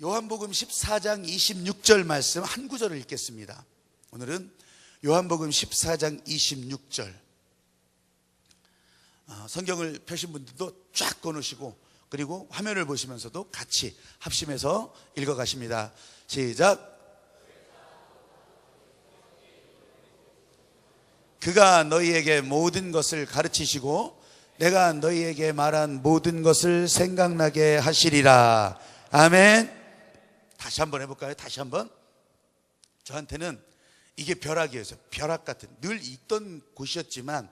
요한복음 14장 26절 말씀 한 구절을 읽겠습니다. 오늘은 요한복음 14장 26절. 성경을 펴신 분들도 쫙 꺼놓으시고 그리고 화면을 보시면서도 같이 합심해서 읽어가십니다. 시작. 그가 너희에게 모든 것을 가르치시고 내가 너희에게 말한 모든 것을 생각나게 하시리라. 아멘. 다시 한번 해볼까요? 다시 한번. 저한테는 이게 벼락이었어요. 벼락 같은, 늘 있던 곳이었지만,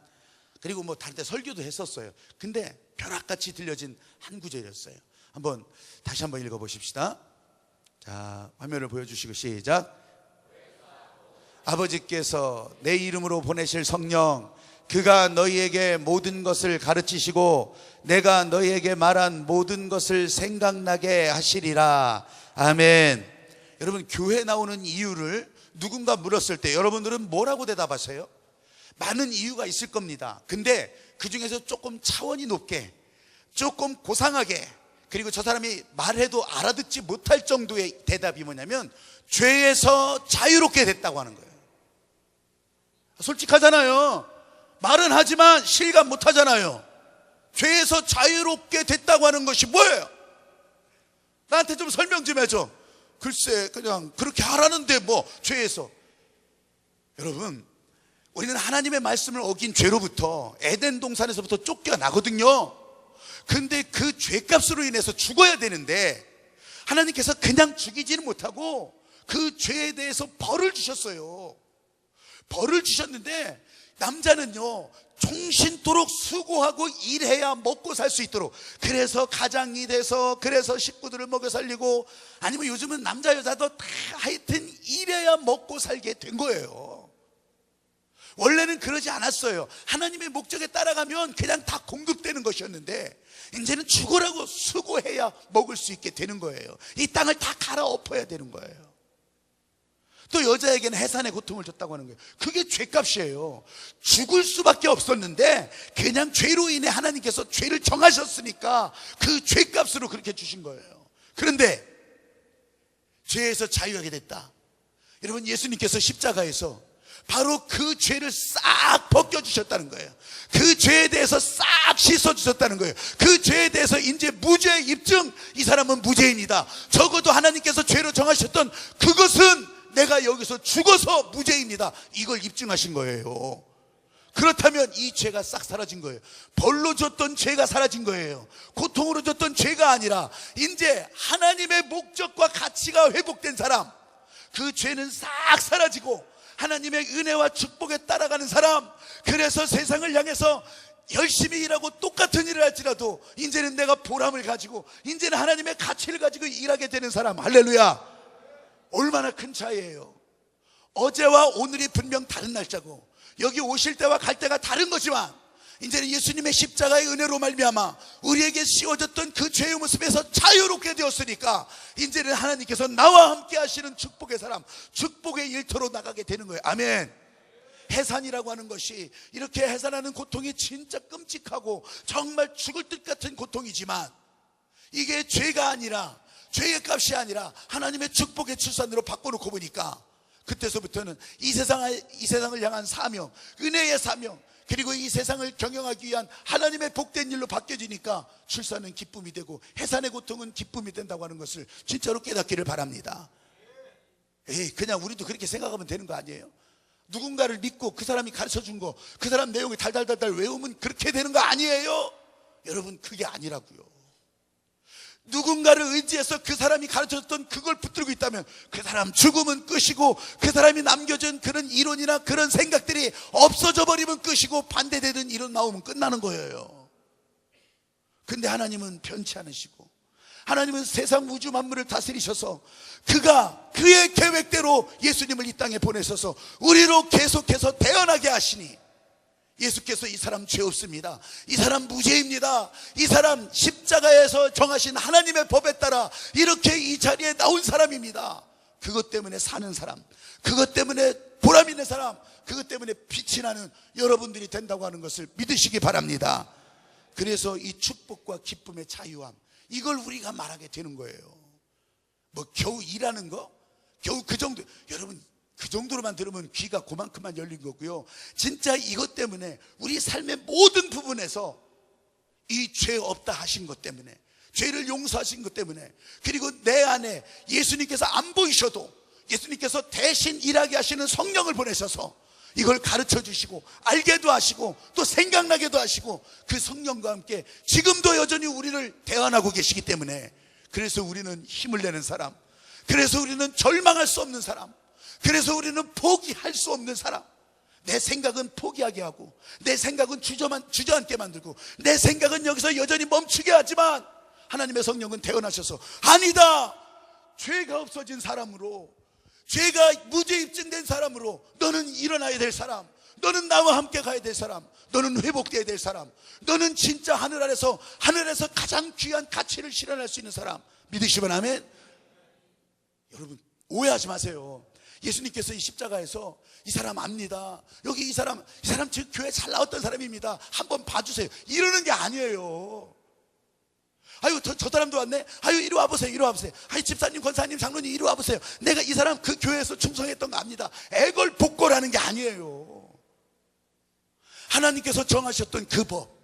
그리고 뭐 다른 데 설교도 했었어요. 근데 벼락같이 들려진 한 구절이었어요. 한번 다시 한번 읽어보십시다. 자, 화면을 보여주시고 시작. 아버지께서 내 이름으로 보내실 성령, 그가 너희에게 모든 것을 가르치시고 내가 너희에게 말한 모든 것을 생각나게 하시리라. 아멘. 여러분, 교회 나오는 이유를 누군가 물었을 때 여러분들은 뭐라고 대답하세요? 많은 이유가 있을 겁니다. 근데 그 중에서 조금 차원이 높게, 조금 고상하게, 그리고 저 사람이 말해도 알아듣지 못할 정도의 대답이 뭐냐면 죄에서 자유롭게 됐다고 하는 거예요. 솔직하잖아요. 말은 하지만 실감 못 하잖아요. 죄에서 자유롭게 됐다고 하는 것이 뭐예요? 나한테 좀 설명 좀 해줘. 글쎄, 그냥 그렇게 하라는데 뭐 죄에서. 여러분, 우리는 하나님의 말씀을 어긴 죄로부터, 에덴 동산에서부터 쫓겨나거든요. 근데 그 죄값으로 인해서 죽어야 되는데 하나님께서 그냥 죽이지는 못하고 그 죄에 대해서 벌을 주셨어요. 벌을 주셨는데 남자는요, 종신토록 수고하고 일해야 먹고 살 수 있도록, 그래서 가장이 돼서, 그래서 식구들을 먹여 살리고, 아니면 요즘은 남자 여자도 다 하여튼 일해야 먹고 살게 된 거예요. 원래는 그러지 않았어요. 하나님의 목적에 따라가면 그냥 다 공급되는 것이었는데 이제는 죽으라고 수고해야 먹을 수 있게 되는 거예요. 이 땅을 다 갈아엎어야 되는 거예요. 또 여자에게는 해산의 고통을 줬다고 하는 거예요. 그게 죄값이에요. 죽을 수밖에 없었는데 그냥 죄로 인해 하나님께서 죄를 정하셨으니까 그 죄값으로 그렇게 주신 거예요. 그런데 죄에서 자유하게 됐다. 여러분, 예수님께서 십자가에서 바로 그 죄를 싹 벗겨주셨다는 거예요. 그 죄에 대해서 싹 씻어주셨다는 거예요. 그 죄에 대해서 이제 무죄 입증, 이 사람은 무죄인이다. 적어도 하나님께서 죄로 정하셨던 그것은 내가 여기서 죽어서 무죄입니다, 이걸 입증하신 거예요. 그렇다면 이 죄가 싹 사라진 거예요. 벌로 줬던 죄가 사라진 거예요. 고통으로 줬던 죄가 아니라 이제 하나님의 목적과 가치가 회복된 사람, 그 죄는 싹 사라지고 하나님의 은혜와 축복에 따라가는 사람, 그래서 세상을 향해서 열심히 일하고 똑같은 일을 할지라도 이제는 내가 보람을 가지고 이제는 하나님의 가치를 가지고 일하게 되는 사람. 할렐루야. 얼마나 큰 차이예요. 어제와 오늘이 분명 다른 날짜고 여기 오실 때와 갈 때가 다른 거지만 이제는 예수님의 십자가의 은혜로 말미암아 우리에게 씌워졌던 그 죄의 모습에서 자유롭게 되었으니까 이제는 하나님께서 나와 함께 하시는 축복의 사람, 축복의 일터로 나가게 되는 거예요. 아멘. 해산이라고 하는 것이, 이렇게 해산하는 고통이 진짜 끔찍하고 정말 죽을 듯 같은 고통이지만 이게 죄가 아니라, 죄의 값이 아니라 하나님의 축복의 출산으로 바꿔놓고 보니까 그때서부터는 이 세상을 향한 사명, 은혜의 사명, 그리고 이 세상을 경영하기 위한 하나님의 복된 일로 바뀌어지니까 출산은 기쁨이 되고 해산의 고통은 기쁨이 된다고 하는 것을 진짜로 깨닫기를 바랍니다. 그냥 우리도 그렇게 생각하면 되는 거 아니에요? 누군가를 믿고 그 사람이 가르쳐준 거, 그 사람 내용을 달달달달 외우면 그렇게 되는 거 아니에요? 여러분, 그게 아니라고요. 누군가를 의지해서 그 사람이 가르쳤던 그걸 붙들고 있다면 그 사람 죽으면 끝이고, 그 사람이 남겨준 그런 이론이나 그런 생각들이 없어져 버리면 끝이고, 반대되는 이론 나오면 끝나는 거예요. 근데 하나님은 변치 않으시고, 하나님은 세상 우주 만물을 다스리셔서 그가 그의 계획대로 예수님을 이 땅에 보내셔서 우리로 계속해서 태어나게 하시니, 예수께서 이 사람 죄 없습니다, 이 사람 무죄입니다, 이 사람 십자가에서 정하신 하나님의 법에 따라 이렇게 이 자리에 나온 사람입니다, 그것 때문에 사는 사람, 그것 때문에 보람 있는 사람, 그것 때문에 빛이 나는 여러분들이 된다고 하는 것을 믿으시기 바랍니다. 그래서 이 축복과 기쁨의 자유함, 이걸 우리가 말하게 되는 거예요. 뭐 겨우 일하는 거? 겨우 그 정도. 여러분, 그 정도로만 들으면 귀가 그만큼만 열린 거고요. 진짜 이것 때문에 우리 삶의 모든 부분에서 이 죄 없다 하신 것 때문에, 죄를 용서하신 것 때문에, 그리고 내 안에 예수님께서 안 보이셔도 예수님께서 대신 일하게 하시는 성령을 보내셔서 이걸 가르쳐 주시고 알게도 하시고 또 생각나게도 하시고, 그 성령과 함께 지금도 여전히 우리를 대안하고 계시기 때문에, 그래서 우리는 힘을 내는 사람, 그래서 우리는 절망할 수 없는 사람, 그래서 우리는 포기할 수 없는 사람. 내 생각은 포기하게 하고, 내 생각은 주저앉게 만들고, 내 생각은 여기서 여전히 멈추게 하지만 하나님의 성령은 태어나셔서 아니다, 죄가 없어진 사람으로, 죄가 무죄 입증된 사람으로 너는 일어나야 될 사람, 너는 나와 함께 가야 될 사람, 너는 회복되어야 될 사람, 너는 진짜 하늘 아래서 가장 귀한 가치를 실현할 수 있는 사람. 믿으시면 아멘. 여러분, 오해하지 마세요. 예수님께서 이 십자가에서 이 사람 압니다, 여기 이 사람 지금 교회 잘 나왔던 사람입니다, 한번 봐주세요, 이러는 게 아니에요. 아유, 저 사람도 왔네, 아유, 이리 와보세요, 이리 와보세요, 아유, 집사님, 권사님, 장로님, 이리 와보세요, 내가 이 사람 그 교회에서 충성했던 거 압니다, 애걸복걸하는 게 아니에요. 하나님께서 정하셨던 그 법,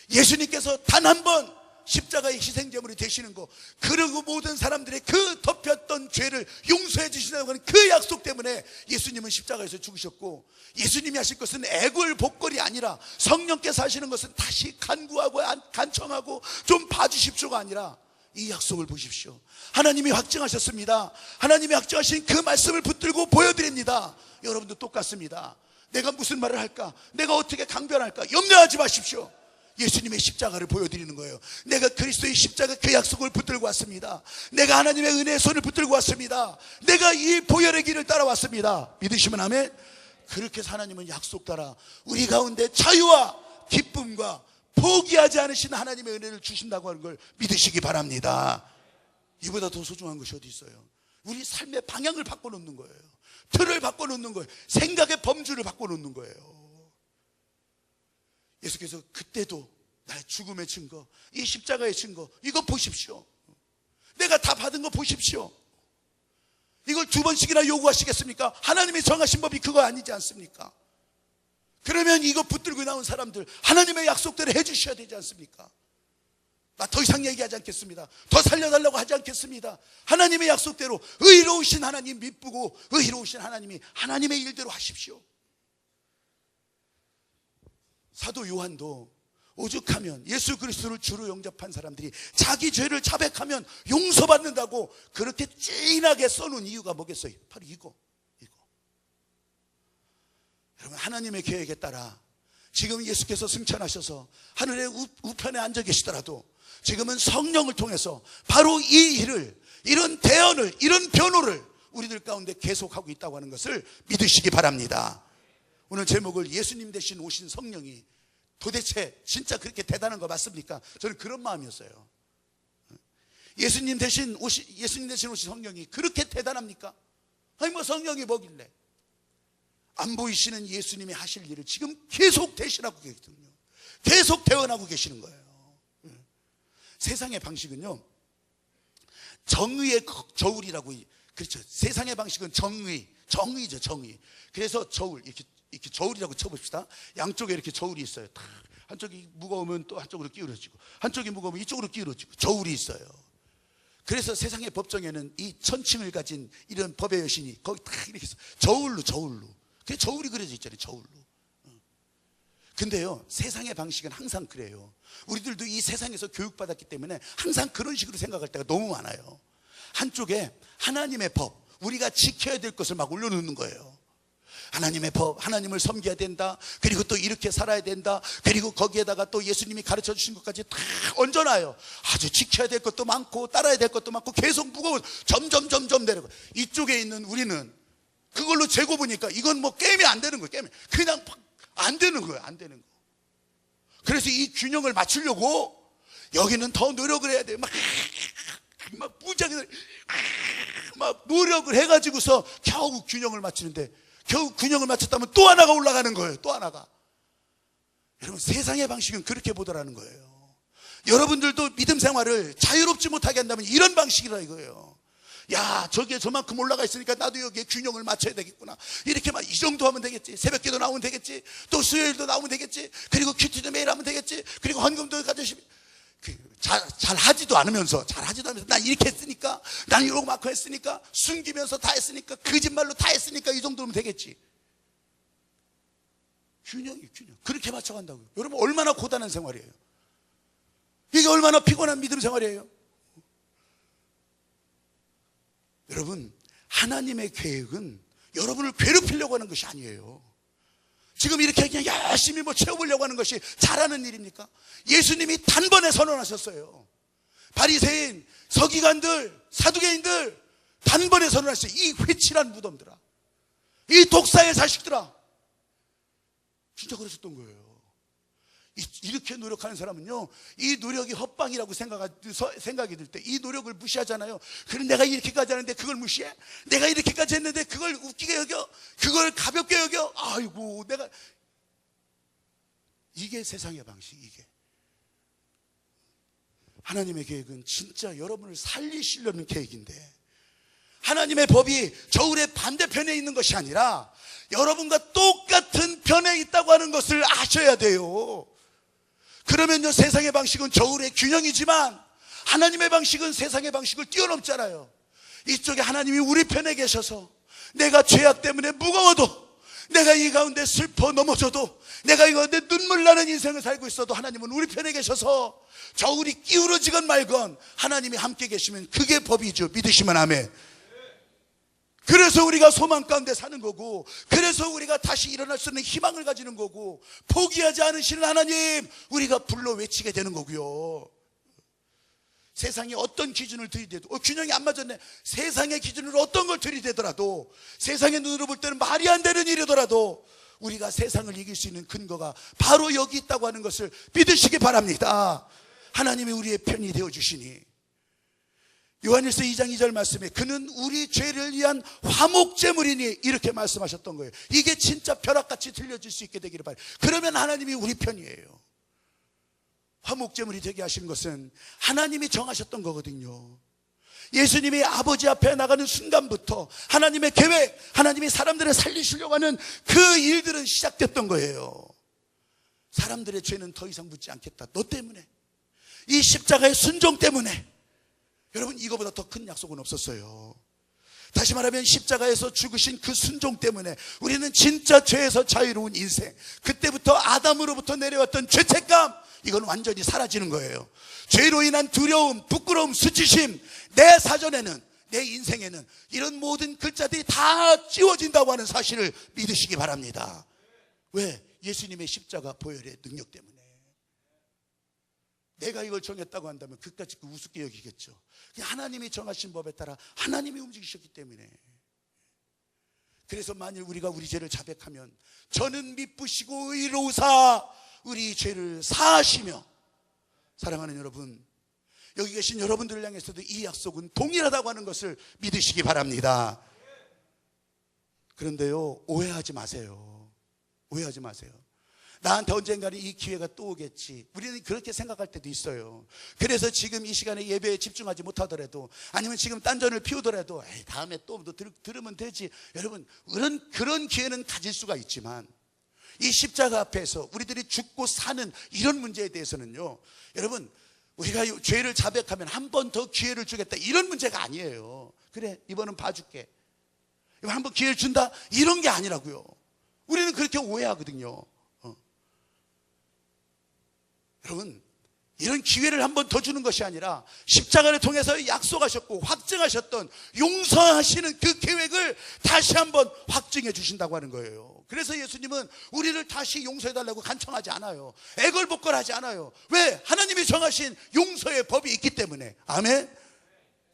예수님께서 단 한 번 십자가의 희생제물이 되시는 거, 그리고 모든 사람들의 그 덮였던 죄를 용서해 주신다고 하는 그 약속 때문에 예수님은 십자가에서 죽으셨고, 예수님이 하실 것은 애걸복걸이 아니라 성령께서 하시는 것은 다시 간구하고 간청하고 좀 봐주십시오가 아니라, 이 약속을 보십시오. 하나님이 확증하셨습니다. 하나님이 확증하신 그 말씀을 붙들고 보여드립니다. 여러분도 똑같습니다. 내가 무슨 말을 할까, 내가 어떻게 강변할까 염려하지 마십시오. 예수님의 십자가를 보여드리는 거예요. 내가 그리스도의 십자가 그 약속을 붙들고 왔습니다. 내가 하나님의 은혜의 손을 붙들고 왔습니다. 내가 이 보혈의 길을 따라왔습니다. 믿으시면 아멘. 그렇게 해서 하나님은 약속 따라 우리 가운데 자유와 기쁨과 포기하지 않으신 하나님의 은혜를 주신다고 하는 걸 믿으시기 바랍니다. 이보다 더 소중한 것이 어디 있어요? 우리 삶의 방향을 바꿔놓는 거예요. 틀을 바꿔놓는 거예요. 생각의 범주를 바꿔놓는 거예요. 예수께서 그때도 나의 죽음의 증거, 이 십자가의 증거, 이거 보십시오. 내가 다 받은 거 보십시오. 이걸 2번씩이나 요구하시겠습니까? 하나님이 정하신 법이 그거 아니지 않습니까? 그러면 이거 붙들고 나온 사람들 하나님의 약속대로 해주셔야 되지 않습니까? 나 더 이상 얘기하지 않겠습니다. 더 살려달라고 하지 않겠습니다. 하나님의 약속대로 의로우신 하나님 믿고, 의로우신 하나님이 하나님의 일대로 하십시오. 사도 요한도 오죽하면 예수 그리스도를 주로 영접한 사람들이 자기 죄를 자백하면 용서받는다고 그렇게 진하게 써놓은 이유가 뭐겠어요? 바로 이거. 여러분, 하나님의 계획에 따라 지금 예수께서 승천하셔서 하늘의 우편에 앉아 계시더라도 지금은 성령을 통해서 바로 이 일을, 이런 대언을, 이런 변호를 우리들 가운데 계속하고 있다고 하는 것을 믿으시기 바랍니다. 오늘 제목을 예수님 대신 오신 성령이 도대체 진짜 그렇게 대단한 거 맞습니까? 저는 그런 마음이었어요. 예수님 대신 오신 성령이 그렇게 대단합니까? 아니 뭐 성령이 뭐길래? 안 보이시는 예수님이 하실 일을 지금 계속 대신하고 계시거든요. 계속 대언하고 계시는 거예요. 세상의 방식은요, 정의의 저울이라고. 그렇죠. 세상의 방식은 정의죠, 정의. 그래서 저울, 이렇게 저울이라고 쳐봅시다. 양쪽에 이렇게 저울이 있어요. 한쪽이 무거우면 또 한쪽으로 기울어지고, 한쪽이 무거우면 이쪽으로 기울어지고, 저울이 있어요. 그래서 세상의 법정에는 이 천칭을 가진 이런 법의 여신이 거기 딱 이렇게 있어요. 저울로. 그게 저울이 그려져 있잖아요, 저울로. 근데요, 세상의 방식은 항상 그래요. 우리들도 이 세상에서 교육받았기 때문에 항상 그런 식으로 생각할 때가 너무 많아요. 한쪽에 하나님의 법, 우리가 지켜야 될 것을 막 올려놓는 거예요. 하나님의 법, 하나님을 섬겨야 된다, 그리고 또 이렇게 살아야 된다, 그리고 거기에다가 또 예수님이 가르쳐 주신 것까지 다 얹어놔요. 아주 지켜야 될 것도 많고 따라야 될 것도 많고 계속 무거운, 점점 내려가. 이쪽에 있는 우리는 그걸로 재고 보니까 이건 뭐 게임이 안 되는 거예요. 그냥 안 되는 거예요. 그래서 이 균형을 맞추려고 여기는 더 노력을 해야 돼요. 막 무지하게 막 노력을 해가지고서 겨우 균형을 맞추는데, 겨우 균형을 맞췄다면 또 하나가 올라가는 거예요. 또 하나가. 여러분, 세상의 방식은 그렇게 보더라는 거예요. 여러분들도 믿음 생활을 자유롭지 못하게 한다면 이런 방식이라 이거예요. 야, 저기에 저만큼 올라가 있으니까 나도 여기에 균형을 맞춰야 되겠구나. 이렇게 막 이 정도 하면 되겠지. 새벽기도 나오면 되겠지. 또 수요일도 나오면 되겠지. 그리고 큐티도 매일 하면 되겠지. 그리고 헌금도 가져시 잘 하지도 않으면서 난 이렇게 했으니까, 난 이러고 막 했으니까, 숨기면서 다 했으니까, 거짓말로 다 했으니까 이 정도면 되겠지. 균형. 그렇게 맞춰간다고요. 여러분, 얼마나 고단한 생활이에요. 이게 얼마나 피곤한 믿음 생활이에요. 여러분, 하나님의 계획은 여러분을 괴롭히려고 하는 것이 아니에요. 지금 이렇게 그냥 열심히 채워보려고 하는 것이 잘하는 일입니까? 예수님이 단번에 선언하셨어요. 바리새인, 서기관들, 사두개인들 단번에 선언하셨어요. 이 회칠한 무덤들아, 이 독사의 자식들아. 진짜 그러셨던 거예요. 이렇게 노력하는 사람은요, 이 노력이 헛방이라고 생각이 들 때 이 노력을 무시하잖아요. 그럼 내가 이렇게까지 하는데 그걸 무시해? 내가 이렇게까지 했는데 그걸 웃기게 여겨? 그걸 가볍게 여겨? 아이고, 내가. 이게 세상의 방식. 이게 하나님의 계획은 진짜 여러분을 살리시려는 계획인데, 하나님의 법이 저울의 반대편에 있는 것이 아니라 여러분과 똑같은 편에 있다고 하는 것을 아셔야 돼요. 그러면요, 세상의 방식은 저울의 균형이지만 하나님의 방식은 세상의 방식을 뛰어넘잖아요. 이쪽에 하나님이 우리 편에 계셔서 내가 죄악 때문에 무거워도, 내가 이 가운데 슬퍼 넘어져도, 내가 이 가운데 눈물 나는 인생을 살고 있어도 하나님은 우리 편에 계셔서 저울이 기울어지건 말건 하나님이 함께 계시면 그게 법이죠. 믿으시면 아멘. 그래서 우리가 소망 가운데 사는 거고, 그래서 우리가 다시 일어날 수 있는 희망을 가지는 거고, 포기하지 않으시는 하나님 우리가 불러 외치게 되는 거고요. 세상이 어떤 기준을 들이대도 균형이 안 맞았네. 세상의 기준으로 어떤 걸 들이대더라도, 세상의 눈으로 볼 때는 말이 안 되는 일이더라도 우리가 세상을 이길 수 있는 근거가 바로 여기 있다고 하는 것을 믿으시기 바랍니다. 하나님이 우리의 편이 되어주시니, 요한일서 2장 2절 말씀에 그는 우리 죄를 위한 화목제물이니 이렇게 말씀하셨던 거예요. 이게 진짜 벼락같이 들려질 수 있게 되기를 바라요. 그러면 하나님이 우리 편이에요. 화목제물이 되게 하신 것은 하나님이 정하셨던 거거든요. 예수님이 아버지 앞에 나가는 순간부터 하나님의 계획, 하나님이 사람들을 살리시려고 하는 그 일들은 시작됐던 거예요. 사람들의 죄는 더 이상 묻지 않겠다. 너 때문에, 이 십자가의 순종 때문에. 여러분, 이거보다 더 큰 약속은 없었어요. 다시 말하면 십자가에서 죽으신 그 순종 때문에 우리는 진짜 죄에서 자유로운 인생, 그때부터 아담으로부터 내려왔던 죄책감, 이건 완전히 사라지는 거예요. 죄로 인한 두려움, 부끄러움, 수치심, 내 사전에는, 내 인생에는 이런 모든 글자들이 다 지워진다고 하는 사실을 믿으시기 바랍니다. 왜? 예수님의 십자가 보혈의 능력 때문에. 내가 이걸 정했다고 한다면 그까짓 우습게 여기겠죠. 하나님이 정하신 법에 따라 하나님이 움직이셨기 때문에. 그래서 만일 우리가 우리 죄를 자백하면 저는 미쁘시고 의로우사 우리 죄를 사하시며. 사랑하는 여러분, 여기 계신 여러분들을 향해서도 이 약속은 동일하다고 하는 것을 믿으시기 바랍니다. 그런데요, 오해하지 마세요. 오해하지 마세요. 나한테 언젠가는 이 기회가 또 오겠지. 우리는 그렇게 생각할 때도 있어요. 그래서 지금 이 시간에 예배에 집중하지 못하더라도, 아니면 지금 딴전을 피우더라도 다음에 또 들으면 되지. 여러분, 그런 기회는 가질 수가 있지만 이 십자가 앞에서 우리들이 죽고 사는 이런 문제에 대해서는요, 여러분, 우리가 죄를 자백하면 한 번 더 기회를 주겠다, 이런 문제가 아니에요. 그래, 이번은 봐줄게, 이번 한번 기회를 준다, 이런 게 아니라고요. 우리는 그렇게 오해하거든요. 여러분, 이런 기회를 한 번 더 주는 것이 아니라 십자가를 통해서 약속하셨고 확증하셨던 용서하시는 그 계획을 다시 한번 확증해 주신다고 하는 거예요. 그래서 예수님은 우리를 다시 용서해달라고 간청하지 않아요. 애걸복걸하지 않아요. 왜? 하나님이 정하신 용서의 법이 있기 때문에. 아멘.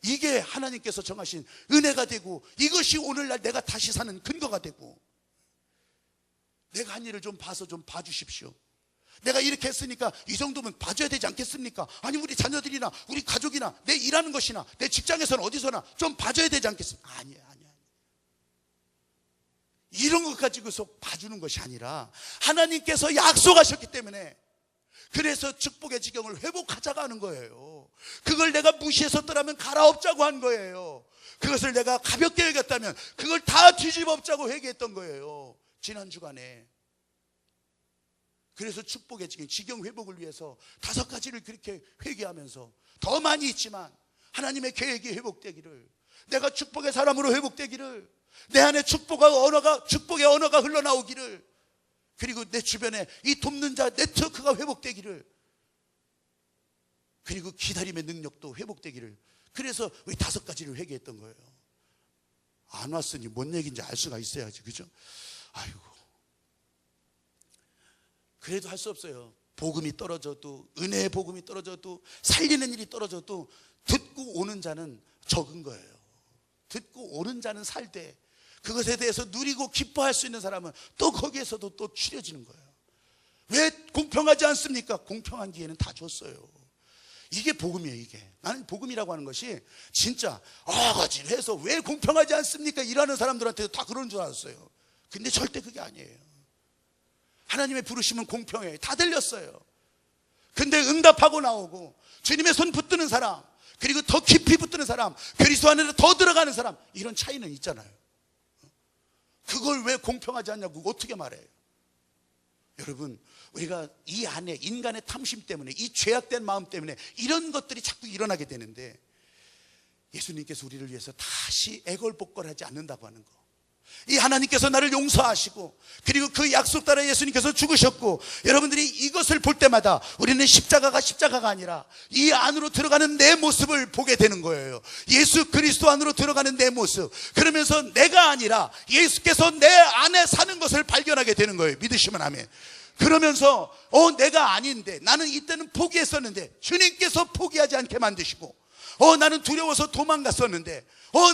이게 하나님께서 정하신 은혜가 되고, 이것이 오늘날 내가 다시 사는 근거가 되고, 내가 한 일을 좀 봐서 좀 봐주십시오. 내가 이렇게 했으니까 이 정도면 봐줘야 되지 않겠습니까? 아니, 우리 자녀들이나 우리 가족이나 내 일하는 것이나 내 직장에서는 어디서나 좀 봐줘야 되지 않겠습니까? 아니에요. 이런 것 가지고서 봐주는 것이 아니라 하나님께서 약속하셨기 때문에, 그래서 축복의 지경을 회복하자고 하는 거예요. 그걸 내가 무시해서 떠나면 갈아엎자고 한 거예요. 그것을 내가 가볍게 여겼다면 그걸 다 뒤집어엎자고 회개했던 거예요, 지난 주간에. 그래서 축복의 지경 회복을 위해서 5가지를 그렇게 회개하면서, 더 많이 있지만 하나님의 계획이 회복되기를, 내가 축복의 사람으로 회복되기를, 내 안에 축복의 언어가 흘러나오기를, 그리고 내 주변에 이 돕는 자 네트워크가 회복되기를, 그리고 기다림의 능력도 회복되기를. 그래서 우리 5가지를 회개했던 거예요. 안 왔으니 뭔 얘기인지 알 수가 있어야지, 그죠? 아이고, 그래도 할 수 없어요. 복음이 떨어져도, 은혜의 복음이 떨어져도, 살리는 일이 떨어져도 듣고 오는 자는 적은 거예요. 듣고 오는 자는 살되 그것에 대해서 누리고 기뻐할 수 있는 사람은 또 거기에서도 또 추려지는 거예요. 왜 공평하지 않습니까? 공평한 기회는 다 줬어요. 이게 복음이에요. 이게 나는 복음이라고 하는 것이 진짜 어거지해서 왜 공평하지 않습니까? 일하는 사람들한테도 다 그런 줄 알았어요. 근데 절대 그게 아니에요. 하나님의 부르심은 공평해요. 다 들렸어요. 근데 응답하고 나오고 주님의 손 붙드는 사람, 그리고 더 깊이 붙드는 사람, 그리스도 안으로 더 들어가는 사람, 이런 차이는 있잖아요. 그걸 왜 공평하지 않냐고 어떻게 말해요? 여러분, 우리가 이 안에 인간의 탐심 때문에, 이 죄악된 마음 때문에 이런 것들이 자꾸 일어나게 되는데, 예수님께서 우리를 위해서 다시 애걸복걸하지 않는다고 하는 거, 이 하나님께서 나를 용서하시고, 그리고 그 약속 따라 예수님께서 죽으셨고, 여러분들이 이것을 볼 때마다 우리는 십자가가 아니라 이 안으로 들어가는 내 모습을 보게 되는 거예요. 예수 그리스도 안으로 들어가는 내 모습. 그러면서 내가 아니라 예수께서 내 안에 사는 것을 발견하게 되는 거예요. 믿으시면 아멘. 그러면서 내가 아닌데, 나는 이때는 포기했었는데 주님께서 포기하지 않게 만드시고, 나는 두려워서 도망갔었는데,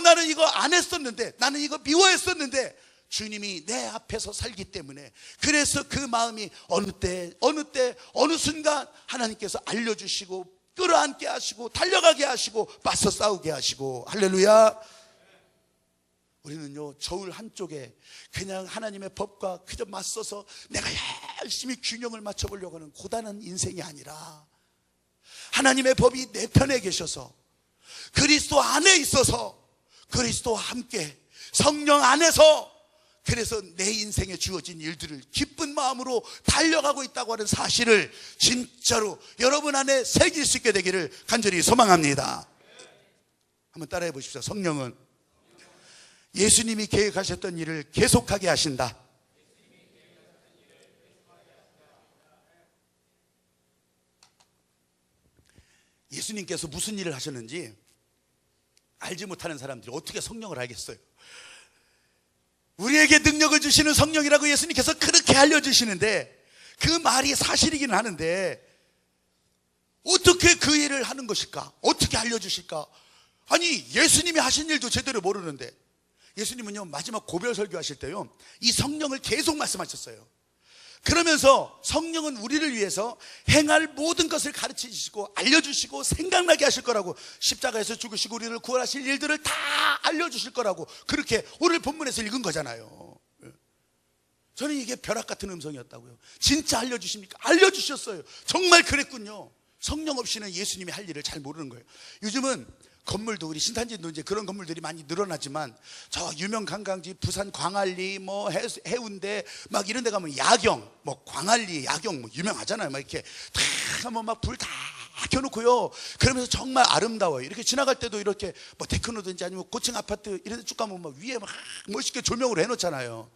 나는 이거 안 했었는데, 나는 이거 미워했었는데, 주님이 내 앞에서 살기 때문에, 그래서 그 마음이 어느 순간 하나님께서 알려주시고, 끌어안게 하시고, 달려가게 하시고, 맞서 싸우게 하시고. 할렐루야. 우리는요, 저울 한쪽에 그냥 하나님의 법과 그저 맞서서 내가 열심히 균형을 맞춰보려고 하는 고단한 인생이 아니라, 하나님의 법이 내 편에 계셔서, 그리스도 안에 있어서, 그리스도와 함께 성령 안에서, 그래서 내 인생에 주어진 일들을 기쁜 마음으로 달려가고 있다고 하는 사실을 진짜로 여러분 안에 새길 수 있게 되기를 간절히 소망합니다. 한번 따라해 보십시오. 성령은 예수님이 계획하셨던 일을 계속하게 하신다. 예수님께서 무슨 일을 하셨는지 알지 못하는 사람들이 어떻게 성령을 알겠어요? 우리에게 능력을 주시는 성령이라고 예수님께서 그렇게 알려주시는데, 그 말이 사실이기는 하는데 어떻게 그 일을 하는 것일까? 어떻게 알려주실까? 아니, 예수님이 하신 일도 제대로 모르는데. 예수님은요, 마지막 고별 설교하실 때요, 이 성령을 계속 말씀하셨어요. 그러면서 성령은 우리를 위해서 행할 모든 것을 가르치시고 알려주시고 생각나게 하실 거라고, 십자가에서 죽으시고 우리를 구원하실 일들을 다 알려주실 거라고, 그렇게 오늘 본문에서 읽은 거잖아요. 저는 이게 벼락 같은 음성이었다고요. 진짜 알려주십니까? 알려주셨어요. 정말 그랬군요. 성령 없이는 예수님이 할 일을 잘 모르는 거예요. 요즘은 건물도, 우리 신탄지도 이제 그런 건물들이 많이 늘어나지만, 저 유명 관광지 부산 광안리, 뭐 해운대 막 이런 데 가면 야경, 뭐 광안리 야경 뭐 유명하잖아요. 막 이렇게 다 하면 막 불 다 켜놓고요. 그러면서 정말 아름다워요. 이렇게 지나갈 때도 이렇게 뭐 데크노든지 아니면 고층 아파트 이런 데 쭉 가면 막 위에 막 멋있게 조명으로 해놓잖아요.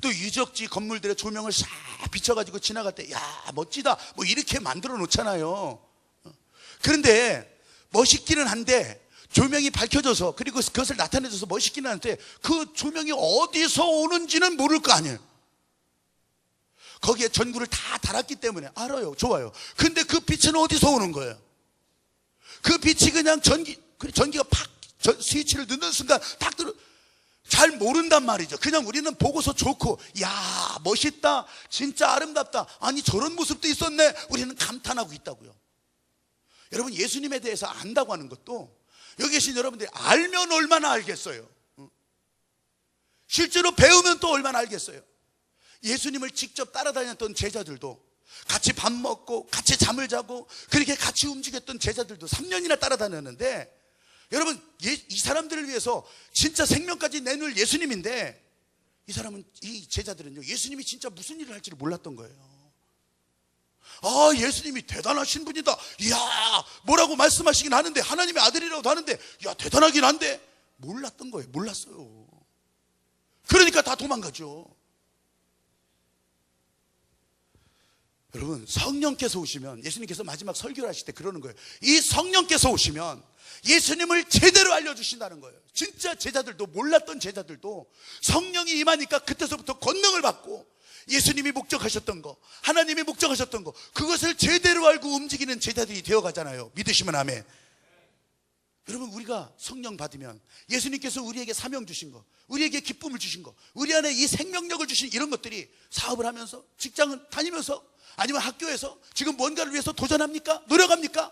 또 유적지 건물들의 조명을 싹 비춰가지고 지나갈 때, 야, 멋지다, 뭐 이렇게 만들어 놓잖아요. 그런데 멋있기는 한데, 조명이 밝혀져서, 그리고 그것을 나타내줘서 멋있기는 한데, 그 조명이 어디서 오는지는 모를 거 아니에요. 거기에 전구를 다 달았기 때문에 알아요. 좋아요. 근데 그 빛은 어디서 오는 거예요? 그 빛이 그냥 전기가 팍 스위치를 넣는 순간 딱 들어, 잘 모른단 말이죠. 그냥 우리는 보고서 좋고, 야, 멋있다, 진짜 아름답다, 아니 저런 모습도 있었네, 우리는 감탄하고 있다고요. 여러분, 예수님에 대해서 안다고 하는 것도, 여기 계신 여러분들이 알면 얼마나 알겠어요. 실제로 배우면 또 얼마나 알겠어요. 예수님을 직접 따라다녔던 제자들도 같이 밥 먹고 같이 잠을 자고 그렇게 같이 움직였던 제자들도 3년이나 따라다녔는데, 여러분 이 사람들을 위해서 진짜 생명까지 내놓을 예수님인데, 이 제자들은요, 예수님이 진짜 무슨 일을 할지를 몰랐던 거예요. 아, 예수님이 대단하신 분이다, 이야 뭐라고 말씀하시긴 하는데, 하나님의 아들이라고도 하는데, 야 대단하긴 한데, 몰랐던 거예요. 몰랐어요. 그러니까 다 도망가죠. 여러분, 성령께서 오시면, 예수님께서 마지막 설교를 하실 때 그러는 거예요. 이 성령께서 오시면 예수님을 제대로 알려주신다는 거예요. 진짜 제자들도, 몰랐던 제자들도 성령이 임하니까 그때서부터 권능을 받고, 예수님이 목적하셨던 거, 하나님이 목적하셨던 거, 그것을 제대로 알고 움직이는 제자들이 되어가잖아요. 믿으시면 아멘. 여러분, 우리가 성령 받으면 예수님께서 우리에게 사명 주신 거, 우리에게 기쁨을 주신 거, 우리 안에 이 생명력을 주신 이런 것들이 사업을 하면서, 직장을 다니면서, 아니면 학교에서 지금 뭔가를 위해서 도전합니까? 노력합니까?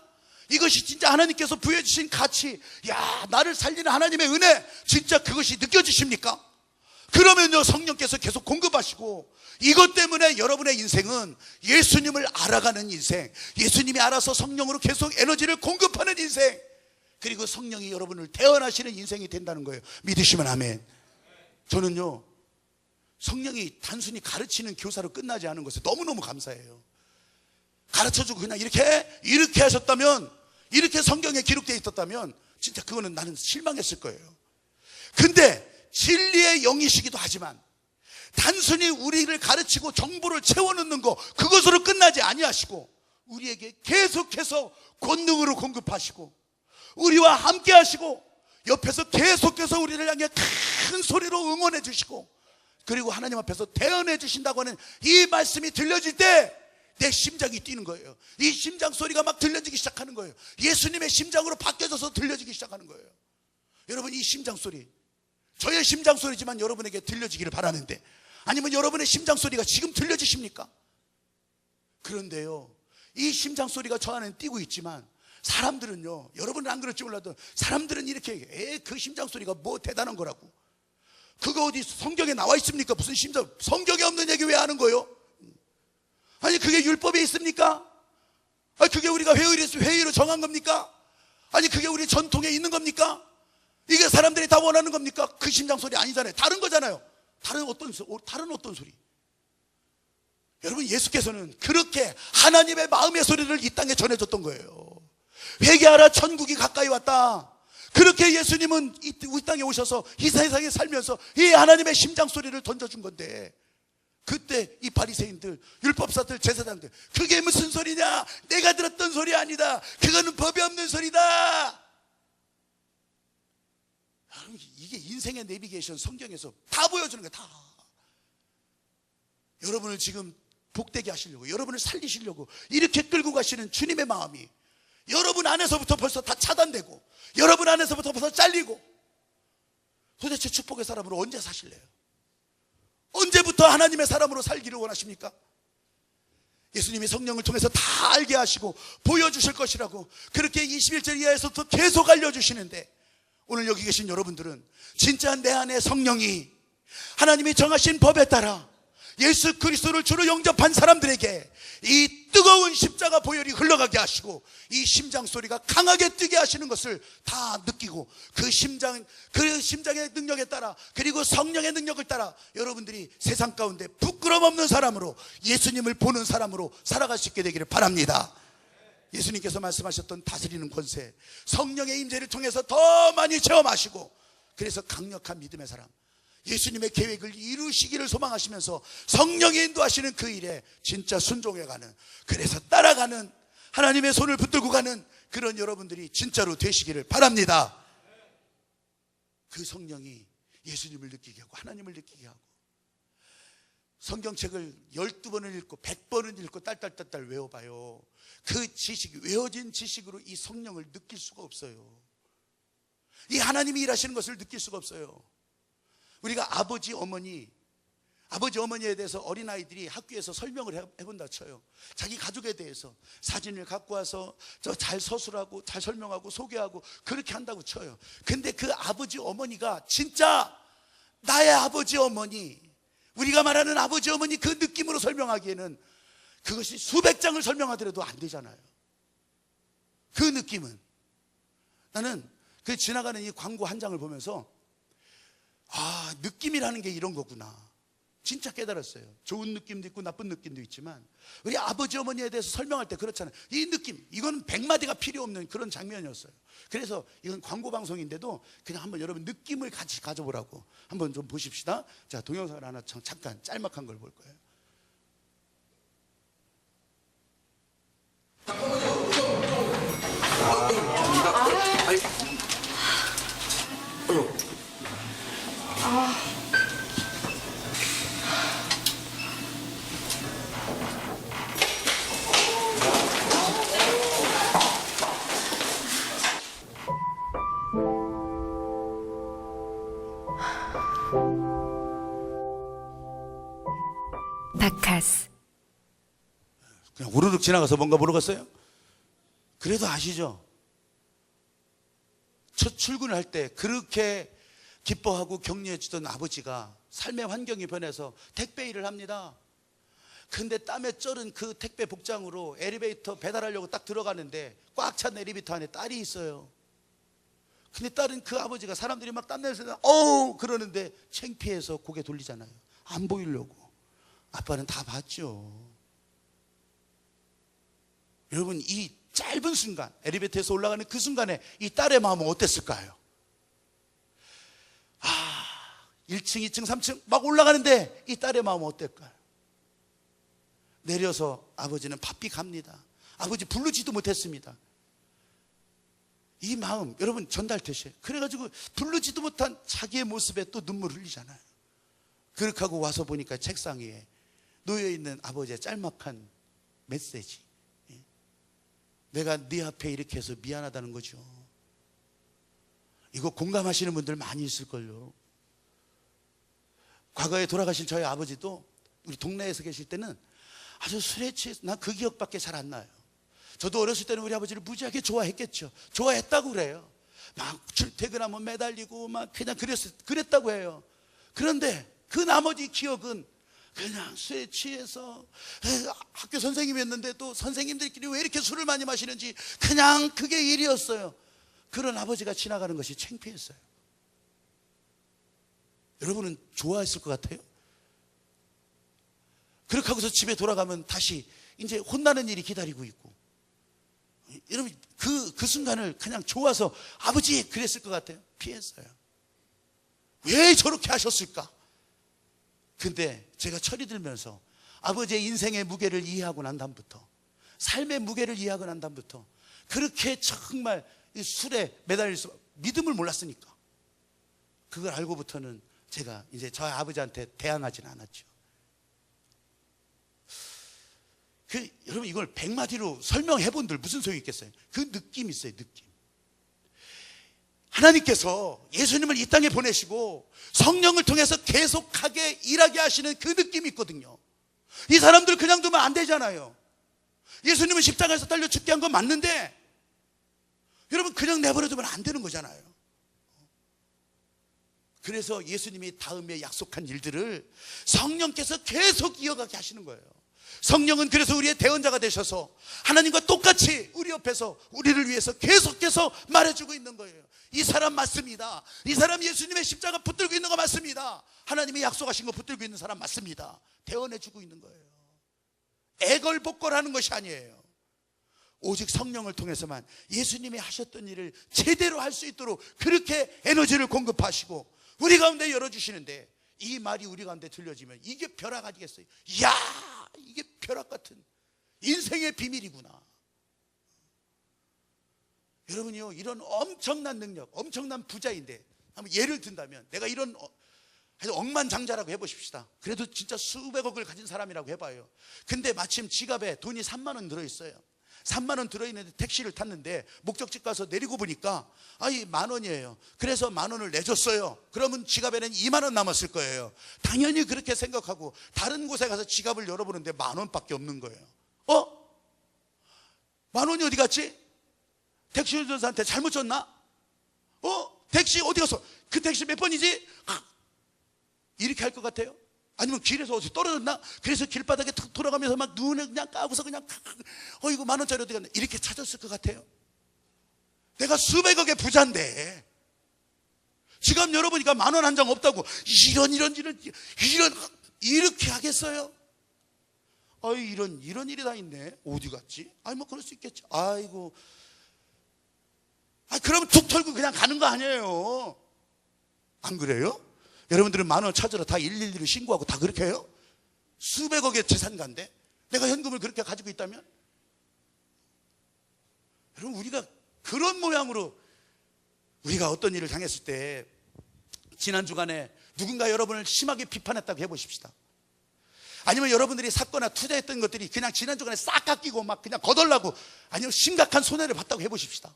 이것이 진짜 하나님께서 부여주신 가치, 야 나를 살리는 하나님의 은혜, 진짜 그것이 느껴지십니까? 그러면요, 성령께서 계속 공급하시고, 이것 때문에 여러분의 인생은 예수님을 알아가는 인생, 예수님이 알아서 성령으로 계속 에너지를 공급하는 인생, 그리고 성령이 여러분을 대언하시는 인생이 된다는 거예요. 믿으시면 아멘. 저는요, 성령이 단순히 가르치는 교사로 끝나지 않은 것에 너무너무 감사해요. 가르쳐주고 그냥 이렇게 하셨다면, 이렇게 성경에 기록되어 있었다면 진짜 그거는 나는 실망했을 거예요. 근데 진리의 영이시기도 하지만, 단순히 우리를 가르치고 정보를 채워넣는 거, 그것으로 끝나지 아니하시고 우리에게 계속해서 권능으로 공급하시고, 우리와 함께 하시고, 옆에서 계속해서 우리를 향해 큰 소리로 응원해 주시고, 그리고 하나님 앞에서 대언해 주신다고 하는 이 말씀이 들려질 때 내 심장이 뛰는 거예요. 이 심장 소리가 막 들려지기 시작하는 거예요. 예수님의 심장으로 바뀌어져서 들려지기 시작하는 거예요. 여러분, 이 심장 소리, 저의 심장 소리지만 여러분에게 들려지기를 바라는데, 아니면 여러분의 심장 소리가 지금 들려지십니까? 그런데요, 이 심장 소리가 저 안에 뛰고 있지만, 사람들은요, 여러분은 안 그럴지 몰라도 사람들은 이렇게, 그 심장 소리가 뭐 대단한 거라고, 그거 어디 성경에 나와 있습니까? 무슨 심장, 성경에 없는 얘기 왜 하는 거예요? 아니 그게 율법에 있습니까? 아니 그게 우리가 회의로 정한 겁니까? 아니 그게 우리 전통에 있는 겁니까? 이게 사람들이 다 원하는 겁니까? 그 심장 소리 아니잖아요. 다른 거잖아요. 다른 어떤 소리. 여러분, 예수께서는 그렇게 하나님의 마음의 소리를 이 땅에 전해줬던 거예요. 회개하라, 천국이 가까이 왔다. 그렇게 예수님은 이 땅에 오셔서 이 세상에 살면서 이 하나님의 심장 소리를 던져준 건데, 그때 이 바리새인들, 율법사들, 제사장들, 그게 무슨 소리냐? 내가 들었던 소리 아니다. 그거는 법이 없는 소리다. 여러분, 이게 인생의 내비게이션, 성경에서 다 보여주는 거야, 다. 여러분을 지금 복되게 하시려고, 여러분을 살리시려고 이렇게 끌고 가시는 주님의 마음이 여러분 안에서부터 벌써 다 차단되고, 여러분 안에서부터 벌써 잘리고, 도대체 축복의 사람으로 언제 사실래요? 언제부터 하나님의 사람으로 살기를 원하십니까? 예수님이 성령을 통해서 다 알게 하시고 보여주실 것이라고 그렇게 21절 이하에서부터 계속 알려주시는데, 오늘 여기 계신 여러분들은 진짜 내 안에 성령이 하나님이 정하신 법에 따라 예수 그리스도를 주로 영접한 사람들에게 이 뜨거운 십자가 보혈이 흘러가게 하시고, 이 심장 소리가 강하게 뛰게 하시는 것을 다 느끼고, 그 심장의 능력에 따라, 그리고 성령의 능력을 따라 여러분들이 세상 가운데 부끄럼 없는 사람으로, 예수님을 보는 사람으로 살아갈 수 있게 되기를 바랍니다. 예수님께서 말씀하셨던 다스리는 권세, 성령의 임재를 통해서 더 많이 체험하시고, 그래서 강력한 믿음의 사람, 예수님의 계획을 이루시기를 소망하시면서 성령이 인도하시는 그 일에 진짜 순종해가는, 그래서 따라가는, 하나님의 손을 붙들고 가는 그런 여러분들이 진짜로 되시기를 바랍니다. 그 성령이 예수님을 느끼게 하고 하나님을 느끼게 하고, 성경책을 12번을 읽고 100번을 읽고 딸딸딸딸 외워봐요. 그 지식이, 외워진 지식으로 이 성령을 느낄 수가 없어요. 이 하나님이 일하시는 것을 느낄 수가 없어요. 우리가 아버지 어머니에 대해서 어린아이들이 학교에서 설명을 해본다 쳐요. 자기 가족에 대해서 사진을 갖고 와서 잘 서술하고 잘 설명하고 소개하고 그렇게 한다고 쳐요. 근데 그 아버지 어머니가 진짜 나의 아버지 어머니, 우리가 말하는 아버지 어머니 그 느낌으로 설명하기에는 그것이 수백 장을 설명하더라도 안 되잖아요. 그 느낌은. 나는 그 지나가는 이 광고 한 장을 보면서 느낌이라는 게 이런 거구나 진짜 깨달았어요. 좋은 느낌도 있고 나쁜 느낌도 있지만 우리 아버지 어머니에 대해서 설명할 때 그렇잖아요. 이 느낌, 이건 100마디가 필요 없는 그런 장면이었어요. 그래서 이건 광고 방송인데도 그냥 한번 여러분 느낌을 같이 가져보라고 한번 좀 보십시다. 자, 동영상을 하나 잠깐 짤막한 걸 볼 거예요. 바카스. 그냥 우르륵 지나가서 뭔가 물어봤어요. 그래도 아시죠? 첫 출근을 할 때 그렇게 기뻐하고 격려해 주던 아버지가 삶의 환경이 변해서 택배 일을 합니다. 근데 땀에 쩔은 그 택배 복장으로 엘리베이터 배달하려고 딱 들어가는데 꽉 찬 엘리베이터 안에 딸이 있어요. 근데 딸은 그 아버지가 사람들이 막 땀내서 어우 그러는데 창피해서 고개 돌리잖아요. 안 보이려고. 아빠는 다 봤죠. 여러분, 이 짧은 순간, 엘리베이터에서 올라가는 그 순간에 이 딸의 마음은 어땠을까요? 1층, 2층, 3층 막 올라가는데 이 딸의 마음은 어떨까요? 내려서 아버지는 바삐 갑니다. 아버지 부르지도 못했습니다. 이 마음 여러분 전달되셔요. 그래가지고 부르지도 못한 자기의 모습에 또 눈물 흘리잖아요. 그렇게 하고 와서 보니까 책상 위에 놓여있는 아버지의 짤막한 메시지. 내가 네 앞에 이렇게 해서 미안하다는 거죠. 이거 공감하시는 분들 많이 있을걸요. 과거에 돌아가신 저희 아버지도 우리 동네에서 계실 때는 아주 술에 취해서 난 그 기억밖에 잘 안 나요. 저도 어렸을 때는 우리 아버지를 무지하게 좋아했겠죠. 좋아했다고 그래요. 막 출퇴근하면 매달리고 막 그냥 그랬다고 해요. 그런데 그 나머지 기억은 그냥 술에 취해서 학교 선생님이었는데 또 선생님들끼리 왜 이렇게 술을 많이 마시는지 그냥 그게 일이었어요. 그런 아버지가 지나가는 것이 창피했어요. 여러분은 좋아했을 것 같아요? 그렇게 하고서 집에 돌아가면 다시 이제 혼나는 일이 기다리고 있고, 여러분 그 순간을 그냥 좋아서 아버지 그랬을 것 같아요? 피했어요. 왜 저렇게 하셨을까? 근데 제가 철이 들면서 아버지의 인생의 무게를 이해하고 난 다음부터, 삶의 무게를 이해하고 난 다음부터 그렇게 정말 술에 매달릴 수, 믿음을 몰랐으니까 그걸 알고부터는 제가 이제 저희 아버지한테 대항하지는 않았죠. 여러분 이걸 100마디로 설명해 본들 무슨 소용이 있겠어요? 그 느낌이 있어요. 느낌. 하나님께서 예수님을 이 땅에 보내시고 성령을 통해서 계속하게 일하게 하시는 그 느낌이 있거든요. 이 사람들 그냥 두면 안 되잖아요. 예수님은 십자가에서 달려 죽게 한 건 맞는데 여러분 그냥 내버려 두면 안 되는 거잖아요. 그래서 예수님이 다음에 약속한 일들을 성령께서 계속 이어가게 하시는 거예요. 성령은 그래서 우리의 대언자가 되셔서 하나님과 똑같이 우리 옆에서 우리를 위해서 계속해서 말해주고 있는 거예요. 이 사람 맞습니다. 이 사람 예수님의 십자가 붙들고 있는 거 맞습니다. 하나님이 약속하신 거 붙들고 있는 사람 맞습니다. 대언해주고 있는 거예요. 애걸복걸하는 것이 아니에요. 오직 성령을 통해서만 예수님이 하셨던 일을 제대로 할 수 있도록 그렇게 에너지를 공급하시고 우리 가운데 열어주시는데, 이 말이 우리 가운데 들려지면 이게 벼락 아니겠어요? 이야, 이게 벼락 같은 인생의 비밀이구나. 여러분이요, 이런 엄청난 능력, 엄청난 부자인데 한번 예를 든다면, 내가 이런 억만장자라고 해보십시다. 그래도 진짜 수백억을 가진 사람이라고 해봐요. 근데 마침 지갑에 돈이 3만 원 들어있어요. 3만 원 들어있는데 택시를 탔는데 목적지 가서 내리고 보니까 이 10,000원이에요. 그래서 10,000원을 내줬어요. 그러면 지갑에는 2만 원 남았을 거예요. 당연히 그렇게 생각하고 다른 곳에 가서 지갑을 열어보는데 10,000원밖에 없는 거예요. 10,000원이 어디 갔지? 택시 운전사한테 잘못 줬나? 택시 어디 갔어? 그 택시 몇 번이지? 이렇게 할 것 같아요? 아니면 길에서 어디 떨어졌나? 그래서 길바닥에 탁 돌아가면서 막 눈에 그냥 까고서 그냥 이거 10,000원짜리 어디 갔나? 이렇게 찾았을 것 같아요. 내가 수백억의 부자인데 지금 열어보니까 10,000원 한 장 없다고 이런 이렇게 하겠어요? 이런 일이 다 있네. 어디 갔지? 뭐 그럴 수 있겠지. 그러면 툭 털고 그냥 가는 거 아니에요? 안 그래요? 여러분들은 10,000원 찾으러 다 112로 신고하고 다 그렇게 해요? 수백억의 재산가인데 내가 현금을 그렇게 가지고 있다면? 여러분, 우리가 그런 모양으로 우리가 어떤 일을 당했을 때 지난 주간에 누군가 여러분을 심하게 비판했다고 해보십시다. 아니면 여러분들이 샀거나 투자했던 것들이 그냥 지난 주간에 싹 깎이고 막 그냥 거덜나고, 아니면 심각한 손해를 봤다고 해보십시다.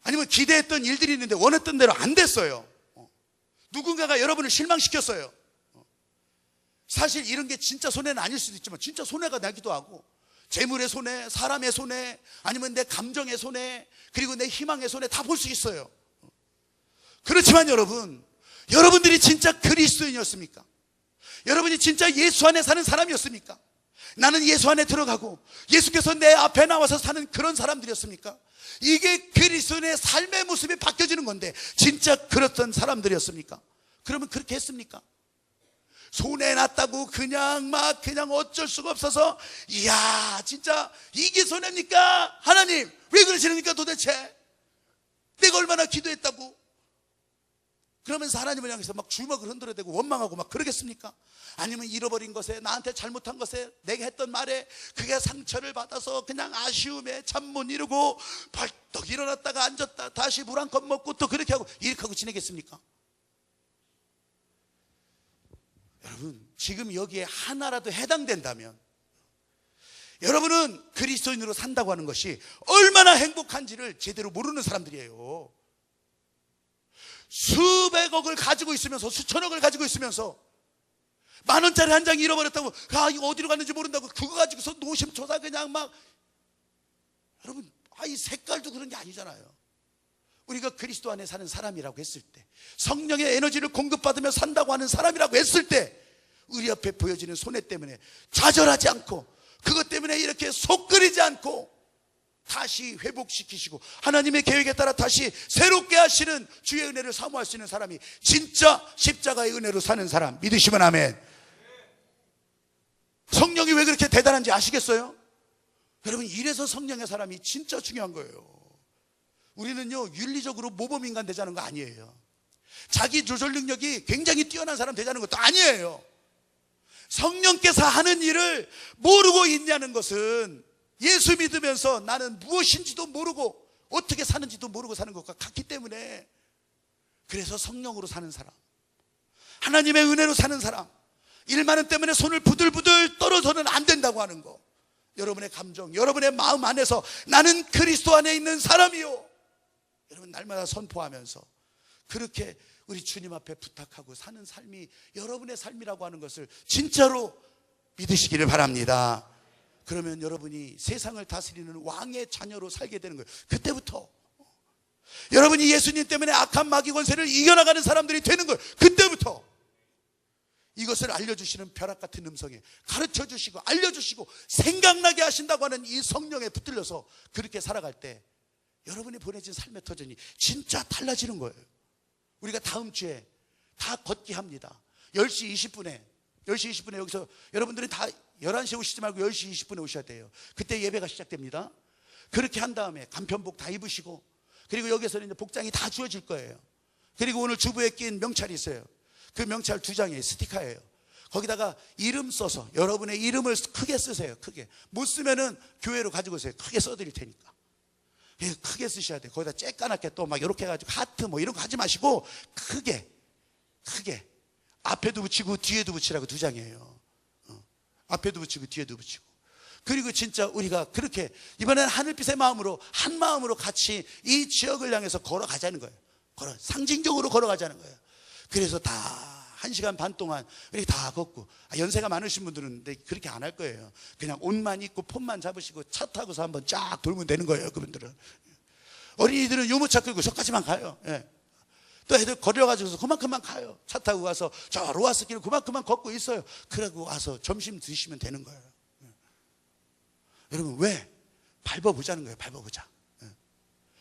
아니면 기대했던 일들이 있는데 원했던 대로 안 됐어요. 누군가가 여러분을 실망시켰어요. 사실 이런 게 진짜 손해는 아닐 수도 있지만 진짜 손해가 나기도 하고, 재물의 손해, 사람의 손해, 아니면 내 감정의 손해, 그리고 내 희망의 손해 다 볼 수 있어요. 그렇지만 여러분들이 진짜 그리스도인이었습니까? 여러분이 진짜 예수 안에 사는 사람이었습니까? 나는 예수 안에 들어가고 예수께서 내 앞에 나와서 사는 그런 사람들이었습니까? 이게 그리스도인의 삶의 모습이 바뀌어지는 건데 진짜 그렇던 사람들이었습니까? 그러면 그렇게 했습니까? 손해 났다고 그냥 어쩔 수가 없어서, 이야 진짜 이게 손해입니까? 하나님 왜 그러시는니까 도대체? 내가 얼마나 기도했다고? 그러면서 하나님을 향해서 막 주먹을 흔들어대고 원망하고 막 그러겠습니까? 아니면 잃어버린 것에, 나한테 잘못한 것에, 내가 했던 말에 그게 상처를 받아서 그냥 아쉬움에 잠 못 이루고 벌떡 일어났다가 앉았다 다시 물 한 컵 먹고 또 그렇게 하고 이렇게 하고 지내겠습니까? 여러분, 지금 여기에 하나라도 해당된다면 여러분은 그리스도인으로 산다고 하는 것이 얼마나 행복한지를 제대로 모르는 사람들이에요. 수백억을 가지고 있으면서, 수천억을 가지고 있으면서 10,000원짜리 한 장 잃어버렸다고, 이거 어디로 갔는지 모른다고 그거 가지고서 노심초사 그냥 막. 여러분, 이 색깔도 그런 게 아니잖아요. 우리가 그리스도 안에 사는 사람이라고 했을 때, 성령의 에너지를 공급받으며 산다고 하는 사람이라고 했을 때, 우리 앞에 보여지는 손해 때문에 좌절하지 않고, 그것 때문에 이렇게 속 끓이지 않고 다시 회복시키시고 하나님의 계획에 따라 다시 새롭게 하시는 주의 은혜를 사모할 수 있는 사람이 진짜 십자가의 은혜로 사는 사람, 믿으시면 아멘. 성령이 왜 그렇게 대단한지 아시겠어요? 여러분, 이래서 성령의 사람이 진짜 중요한 거예요. 우리는요, 윤리적으로 모범인간 되자는 거 아니에요. 자기 조절 능력이 굉장히 뛰어난 사람 되자는 것도 아니에요. 성령께서 하는 일을 모르고 있냐는 것은 예수 믿으면서 나는 무엇인지도 모르고 어떻게 사는지도 모르고 사는 것과 같기 때문에, 그래서 성령으로 사는 사람, 하나님의 은혜로 사는 사람, 10,000원 때문에 손을 부들부들 떨어서는 안 된다고 하는 거, 여러분의 감정, 여러분의 마음 안에서 나는 그리스도 안에 있는 사람이요, 여러분 날마다 선포하면서 그렇게 우리 주님 앞에 부탁하고 사는 삶이 여러분의 삶이라고 하는 것을 진짜로 믿으시기를 바랍니다. 그러면 여러분이 세상을 다스리는 왕의 자녀로 살게 되는 거예요. 그때부터 여러분이 예수님 때문에 악한 마귀 권세를 이겨나가는 사람들이 되는 거예요. 그때부터 이것을 알려주시는 벼락 같은 음성에 가르쳐주시고 알려주시고 생각나게 하신다고 하는 이 성령에 붙들려서 그렇게 살아갈 때 여러분이 보내진 삶의 터전이 진짜 달라지는 거예요. 우리가 다음 주에 다 걷기 합니다. 10시 20분에 여기서 여러분들이 다 11시에 오시지 말고 10시 20분에 오셔야 돼요. 그때 예배가 시작됩니다. 그렇게 한 다음에 간편복 다 입으시고, 그리고 여기서는 이제 복장이 다 주어질 거예요. 그리고 오늘 주부에 낀 명찰이 있어요. 그 명찰 2장이에요. 스티커예요. 거기다가 이름 써서 여러분의 이름을 크게 쓰세요. 크게. 못 쓰면은 교회로 가지고 오세요. 크게 써드릴 테니까. 크게 쓰셔야 돼요. 거기다 쬐까맣게 또 막 이렇게 해가지고 하트 뭐 이런 거 하지 마시고 크게 앞에도 붙이고 뒤에도 붙이라고 2장이에요. 앞에도 붙이고 뒤에도 붙이고. 그리고 진짜 우리가 그렇게 이번엔 하늘빛의 마음으로 한 마음으로 같이 이 지역을 향해서 걸어가자는 거예요. 상징적으로 걸어가자는 거예요. 그래서 다 1시간 반 동안 이렇게 다 걷고, 연세가 많으신 분들은 그렇게 안 할 거예요. 그냥 옷만 입고 폰만 잡으시고 차 타고서 한번 쫙 돌면 되는 거예요. 그분들은. 어린이들은 유모차 끌고 저까지만 가요. 예. 또 애들 걸려가지고 그만큼만 가요. 차 타고 가서 저 로아스길 그만큼만 걷고 있어요. 그러고 와서 점심 드시면 되는 거예요. 여러분, 왜? 밟아보자는 거예요. 밟아보자.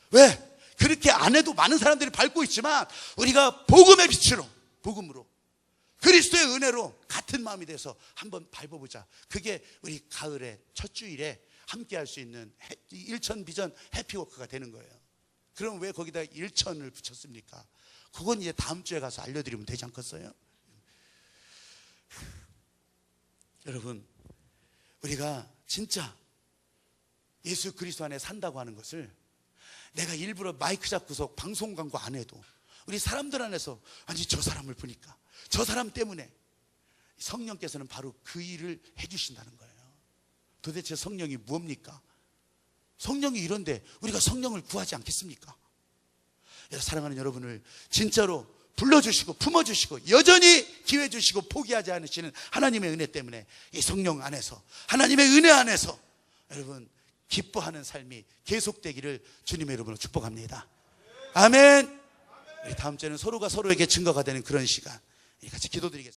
왜? 그렇게 안 해도 많은 사람들이 밟고 있지만 우리가 복음의 빛으로, 복음으로, 그리스도의 은혜로 같은 마음이 돼서 한번 밟아보자. 그게 우리 가을에 첫 주일에 함께 할 수 있는 일천 비전 해피워크가 되는 거예요. 그럼 왜 거기다 일천을 붙였습니까? 그건 이제 다음 주에 가서 알려드리면 되지 않겠어요? 여러분, 우리가 진짜 예수 그리스도 안에 산다고 하는 것을 내가 일부러 마이크 잡고서 방송 광고 안 해도 우리 사람들 안에서, 아니 저 사람을 보니까 저 사람 때문에 성령께서는 바로 그 일을 해주신다는 거예요. 도대체 성령이 무엇입니까? 성령이 이런데 우리가 성령을 구하지 않겠습니까? 사랑하는 여러분을 진짜로 불러주시고 품어주시고 여전히 기회 주시고 포기하지 않으시는 하나님의 은혜 때문에 이 성령 안에서, 하나님의 은혜 안에서 여러분 기뻐하는 삶이 계속되기를 주님의 이름으로 축복합니다. 아멘. 우리 다음 주에는 서로가 서로에게 증거가 되는 그런 시간, 같이 기도드리겠습니다.